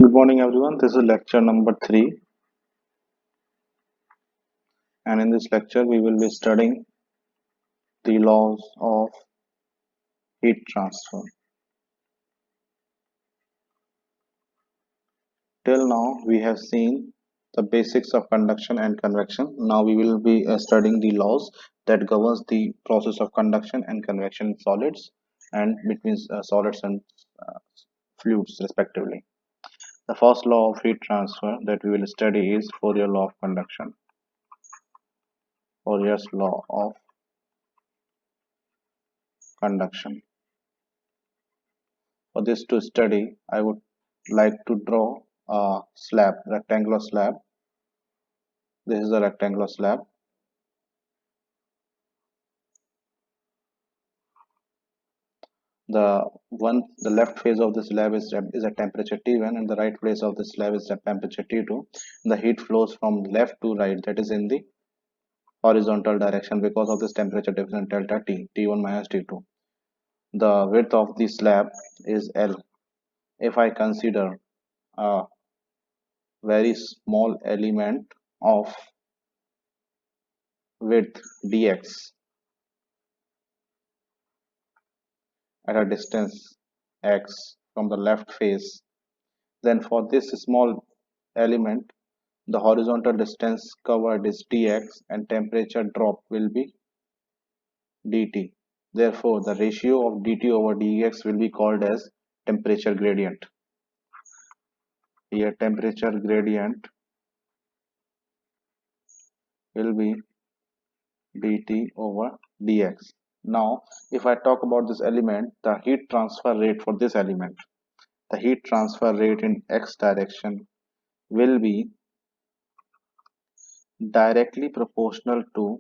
Good morning, everyone. This is lecture number 3, and in this lecture, we will be studying the laws of heat transfer. Till now, we have seen the basics of conduction and convection. Now, we will be studying the laws that governs the process of conduction and convection in solids and between solids and uh, fluids, respectively. The first law of heat transfer that we will study is Fourier law of conduction. Fourier's law of conduction. For this to study, I would like to draw a slab, rectangular slab. This is a rectangular slab. The left face of the slab is at temperature T1, and the right face of the slab is at temperature T2. The heat flows from left to right, that is in the horizontal direction because of this temperature difference delta T, T1 minus T2. The width of the slab is L. If I consider a very small element of width dx at a distance x from the left face, then for this small element, the horizontal distance covered is dx and temperature drop will be dt. Therefore, the ratio of dt over dx will be called as temperature gradient. Here, temperature gradient will be dt over dx. Now, if I talk about this element, the heat transfer rate for this element, the heat transfer rate in x direction will be directly proportional to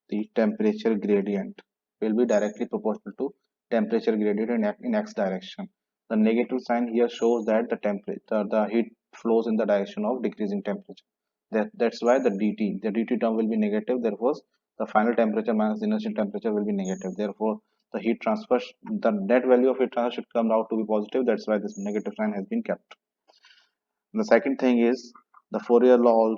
the temperature gradient will be directly proportional to temperature gradient in x direction. The negative sign here shows that the heat flows in the direction of decreasing temperature. That's why the dt term will be negative. Therefore, the final temperature minus the initial temperature will be negative. Therefore, the net value of heat transfer should come out to be positive. That's why this negative sign has been kept. The second thing is the Fourier law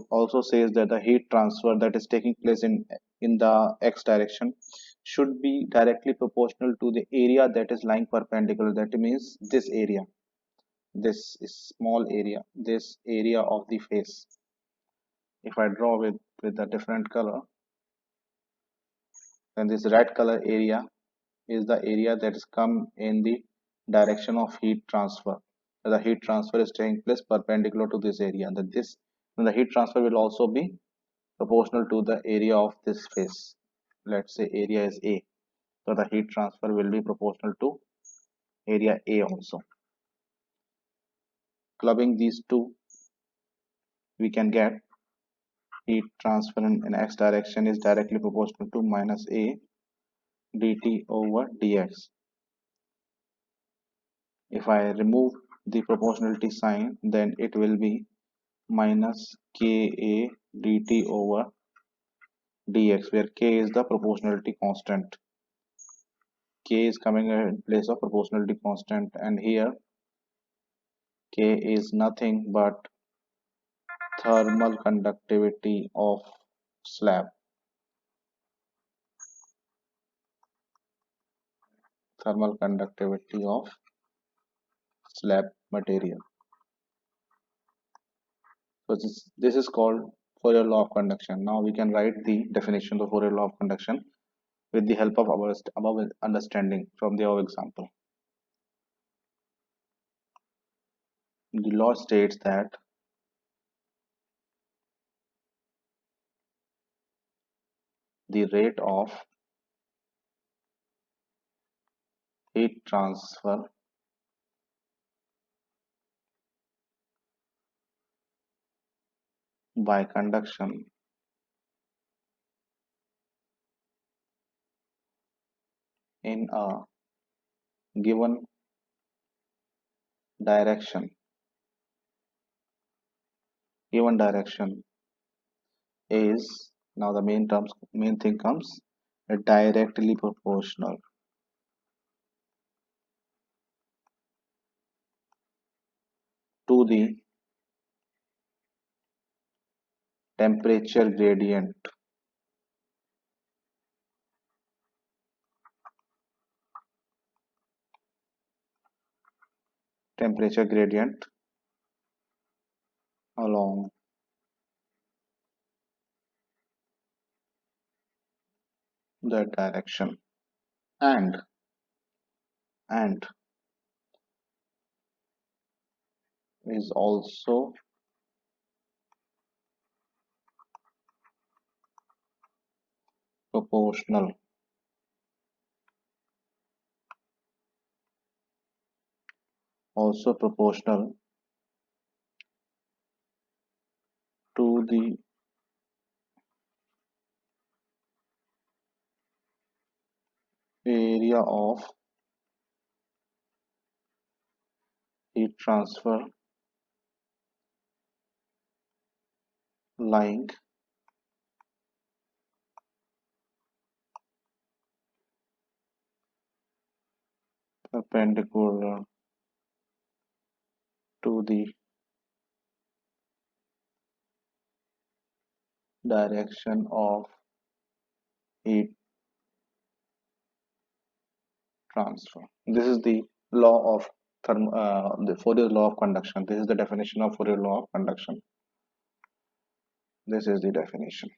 also says that the heat transfer that is taking place in the x direction should be directly proportional to the area that is lying perpendicular. That means this area, this small area, this area of the face. If I draw with a different color, then this red color area is the area that is come in the direction of heat transfer. The heat transfer is taking place perpendicular to this area. Then the heat transfer will also be proportional to the area of this face. Let's say area is A. So the heat transfer will be proportional to area A also. Clubbing these two, we can get heat transfer in x direction is directly proportional to minus A dt over dx. If I remove the proportionality sign, then it will be minus Ka dt over dx, where K is the proportionality constant. K is coming in place of proportionality constant, and here K is nothing but thermal conductivity of slab. Thermal conductivity of slab material. So this is called Fourier law of conduction. Now we can write the definition of Fourier law of conduction with the help of our above understanding from the above example. The law states that the rate of heat transfer by conduction in a given direction is, now the main thing comes, directly proportional to to the temperature gradient. Temperature gradient along that direction, and and is also proportional also proportional to the area of heat transfer lying perpendicular to the direction of heat transfer. This is the law of the Fourier law of conduction. This is the definition of Fourier law of conduction. This is the definition.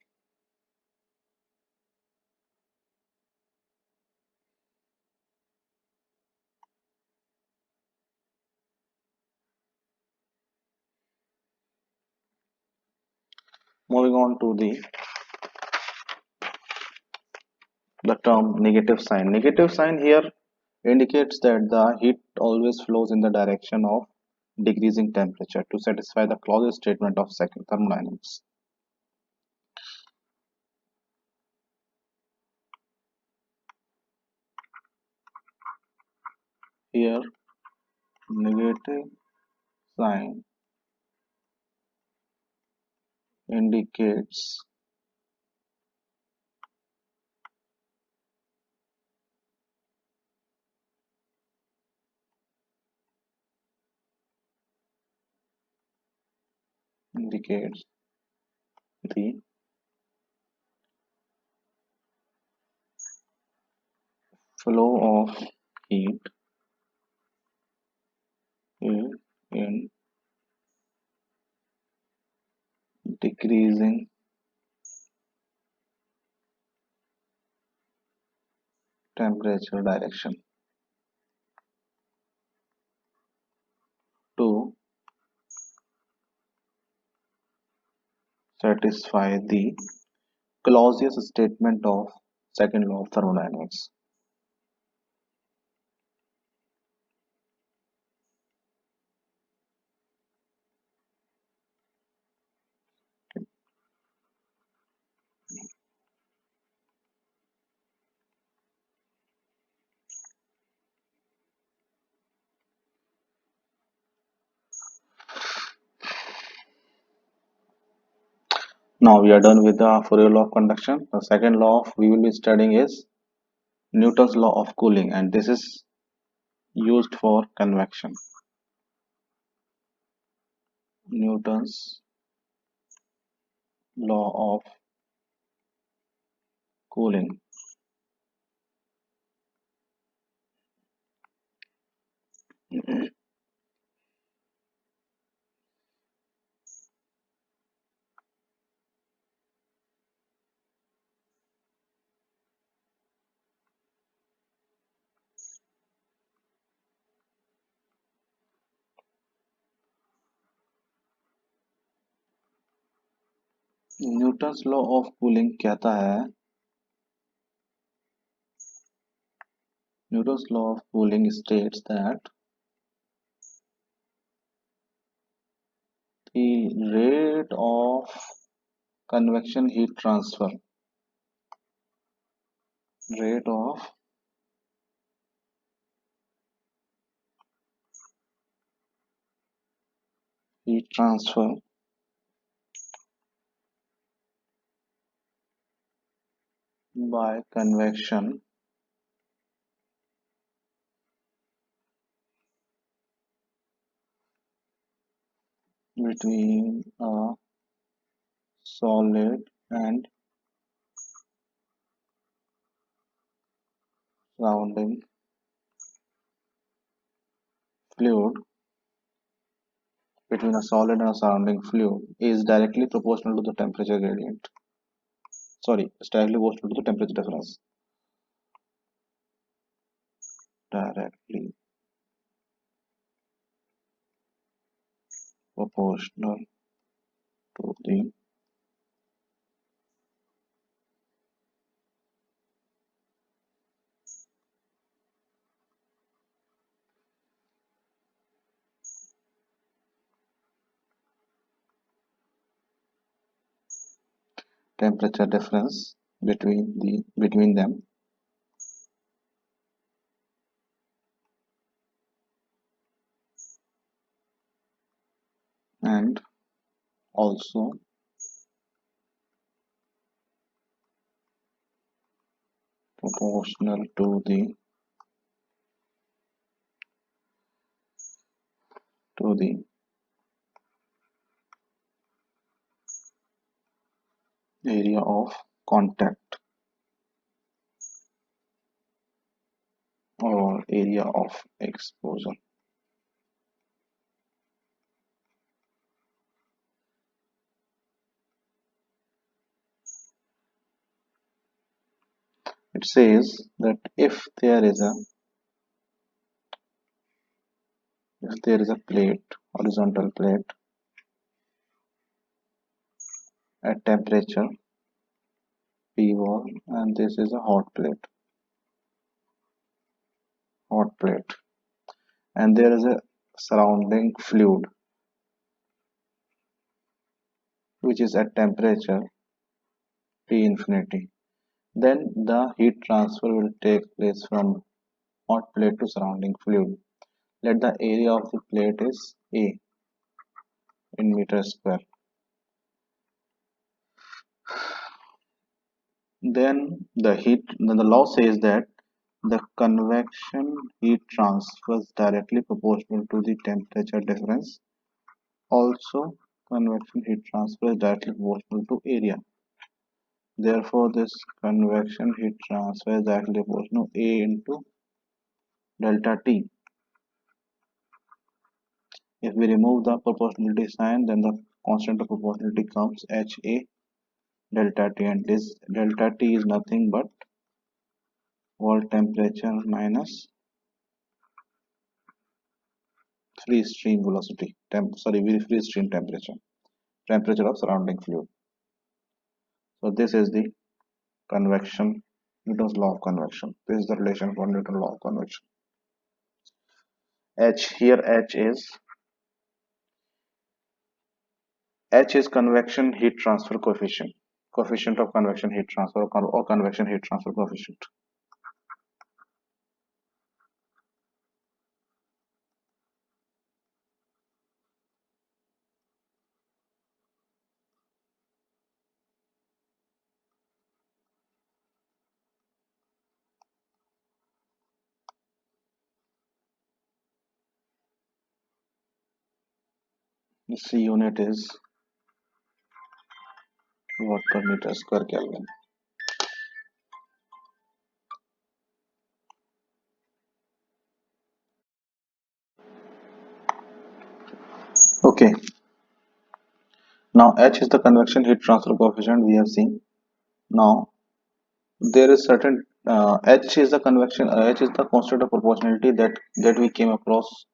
Moving on to the term negative sign. Negative sign here indicates that the heat always flows in the direction of decreasing temperature to satisfy the Clausius statement of second thermodynamics. Here, negative sign indicates indicates the flow of heat in decreasing temperature direction to satisfy the Clausius statement of second law of thermodynamics. Now we are done with the Fourier law of conduction. The second law of we will be studying is Newton's law of cooling, and this is used for convection. Newton's law of cooling. Newton's law of cooling कहता है Newton's law of cooling states that the rate of convection heat transfer rate of heat transfer by convection between a solid and surrounding fluid between a solid and a surrounding fluid is directly proportional to the temperature gradient. Sorry, it's directly proportional to the temperature difference. Directly proportional to the temperature difference between them, and also proportional to the area of contact or area of exposure. It says that if there is a plate, horizontal plate at temperature P1, and this is a hot plate, and there is a surrounding fluid which is at temperature T infinity. Then the heat transfer will take place from hot plate to surrounding fluid. Let the area of the plate is A in meter square. Then the law says that the convection heat transfer is directly proportional to the temperature difference. Also, convection heat transfer is directly proportional to area. Therefore, this convection heat transfer is directly proportional to A into delta T. If we remove the proportionality sign, then the constant of proportionality comes HA delta T, and this delta T is nothing but world temperature minus free stream velocity. Free stream temperature of surrounding fluid. So this is the convection, Newton's law of convection. This is the relation for Newton's law of convection. H is convection heat transfer coefficient of convection heat transfer, or convection heat transfer coefficient. The C unit is watt per meter square Kelvin. Okay, now H is the convection heat transfer coefficient we have seen. Now there is certain H is the constant of proportionality that we came across,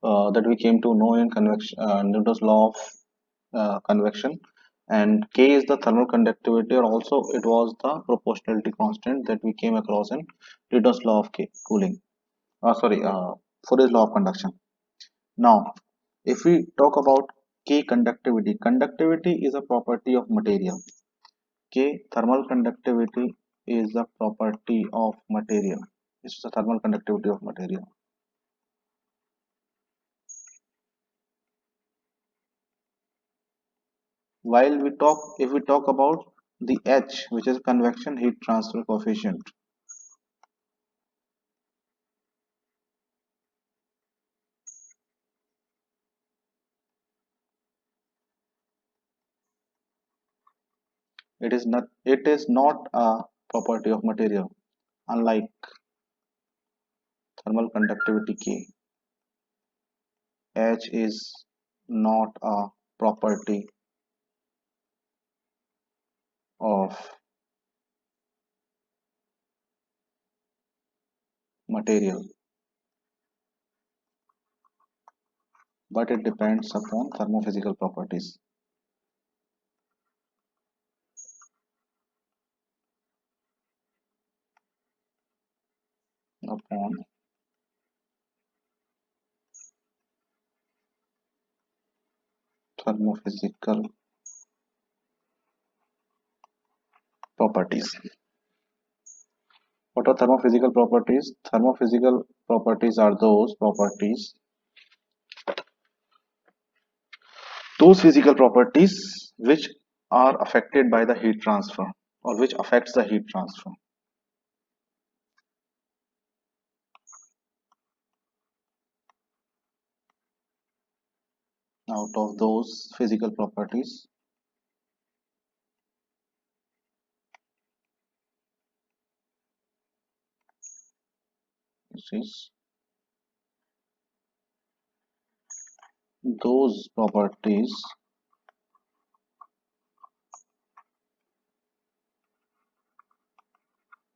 that we came to know in convection, Newton's law of convection, and K is the thermal conductivity, or also it was the proportionality constant that we came across in Newton's law of cooling. Fourier's law of conduction. Now, if we talk about K conductivity is a property of material. K thermal conductivity is the property of material. It's the thermal conductivity of material. If we talk about the H, which is convection heat transfer coefficient, It is not a property of material. Unlike thermal conductivity K, H is not a property of material, but it depends upon thermophysical properties. Upon thermophysical properties. What are thermophysical properties? Thermophysical properties are those physical properties which are affected by the heat transfer or which affects the heat transfer. Out of those physical properties, which is those properties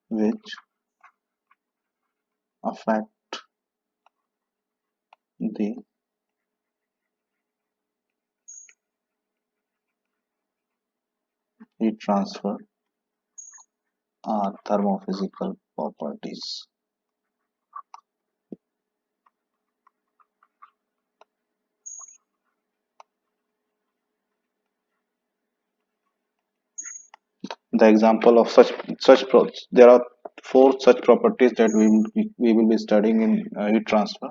which affect the heat transfer are thermophysical properties. The example of there are four such properties that we will be studying in heat transfer.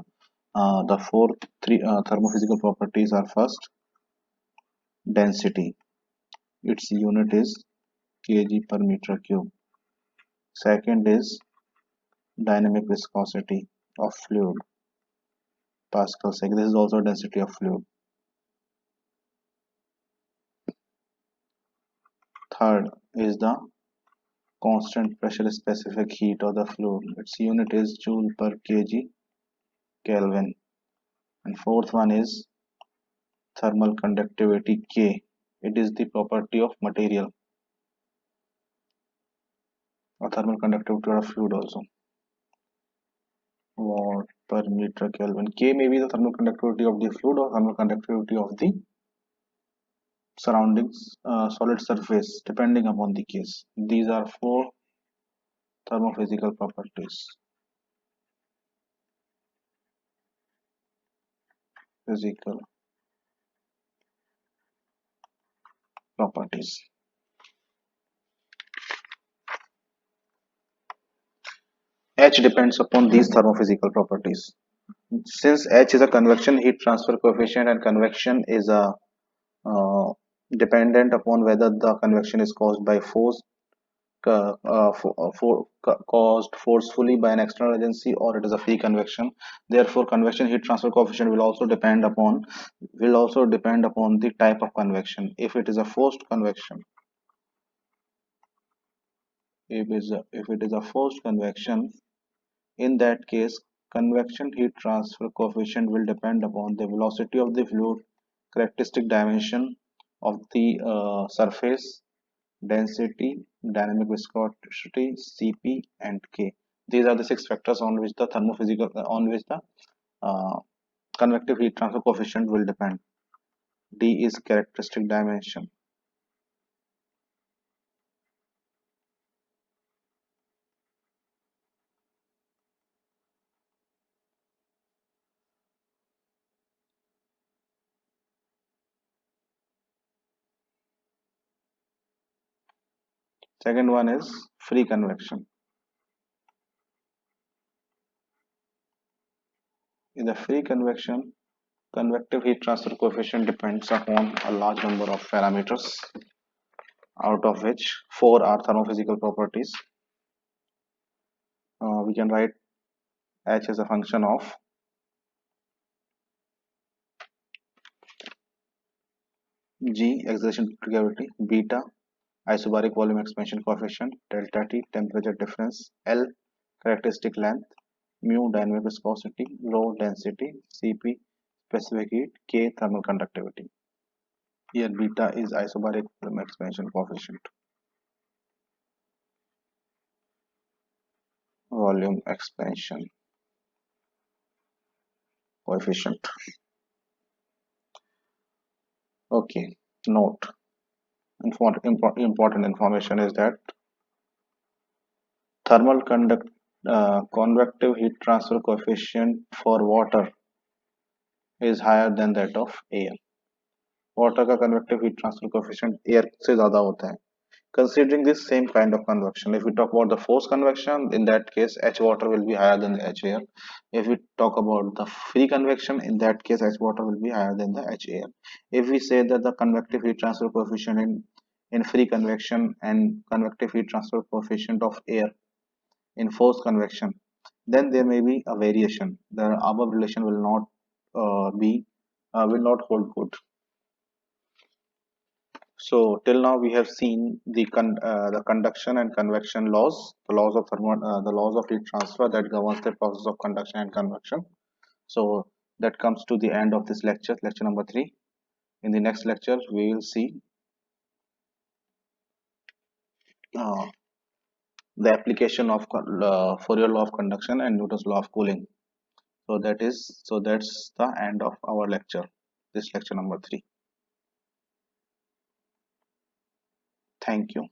The four three thermophysical properties are: first, density. Its unit is kg per meter cube. Second is dynamic viscosity of fluid, Pascal. Second, this is also density of fluid. Third is the constant pressure specific heat of the fluid. Its unit is joule per kg Kelvin. And fourth one is thermal conductivity K. It is the property of material or thermal conductivity of fluid also. Watt per meter Kelvin. K may be the thermal conductivity of the fluid or thermal conductivity of the surroundings solid surface, depending upon the case. These are four thermophysical properties. Physical properties. H depends upon these thermophysical properties. Since H is a convection heat transfer coefficient and convection is a uh, dependent upon whether the convection is caused by caused forcefully by an external agency or it is a free convection. Therefore, convection heat transfer coefficient will also depend upon the type of convection. If it is a forced convection, if it is a forced convection, in that case, convection heat transfer coefficient will depend upon the velocity of the fluid, characteristic dimension of the surface, density, dynamic viscosity, Cp, and K. These are the six factors on which the uh, convective heat transfer coefficient will depend. D is characteristic dimension. Second one is free convection. In the free convection, convective heat transfer coefficient depends upon a large number of parameters, out of which four are thermophysical properties. We can write H as a function of G, acceleration to gravity, beta, isobaric volume expansion coefficient, delta T temperature difference, L characteristic length, mu dynamic viscosity, rho density, Cp specific heat, K thermal conductivity. Here beta is isobaric volume expansion coefficient. Volume expansion coefficient. Okay, note. Important information is that thermal convective heat transfer coefficient for water is higher than that of air. Water का convective heat transfer coefficient air से ज़्यादा होता है. Considering this same kind of convection, if we talk about the forced convection, in that case, H water will be higher than the H air. If we talk about the free convection, in that case, H water will be higher than the H air. If we say that the convective heat transfer coefficient in free convection and convective heat transfer coefficient of air in forced convection, then there may be a variation. The above relation will not will not hold good. So till now we have seen the conduction and convection laws, the laws of heat transfer that governs the process of conduction and convection. So that comes to the end of this lecture, lecture number 3. In the next lecture, we will see uh, the application of Fourier law of conduction and Newton's law of cooling. That's the end of our lecture. This lecture number 3. Thank you.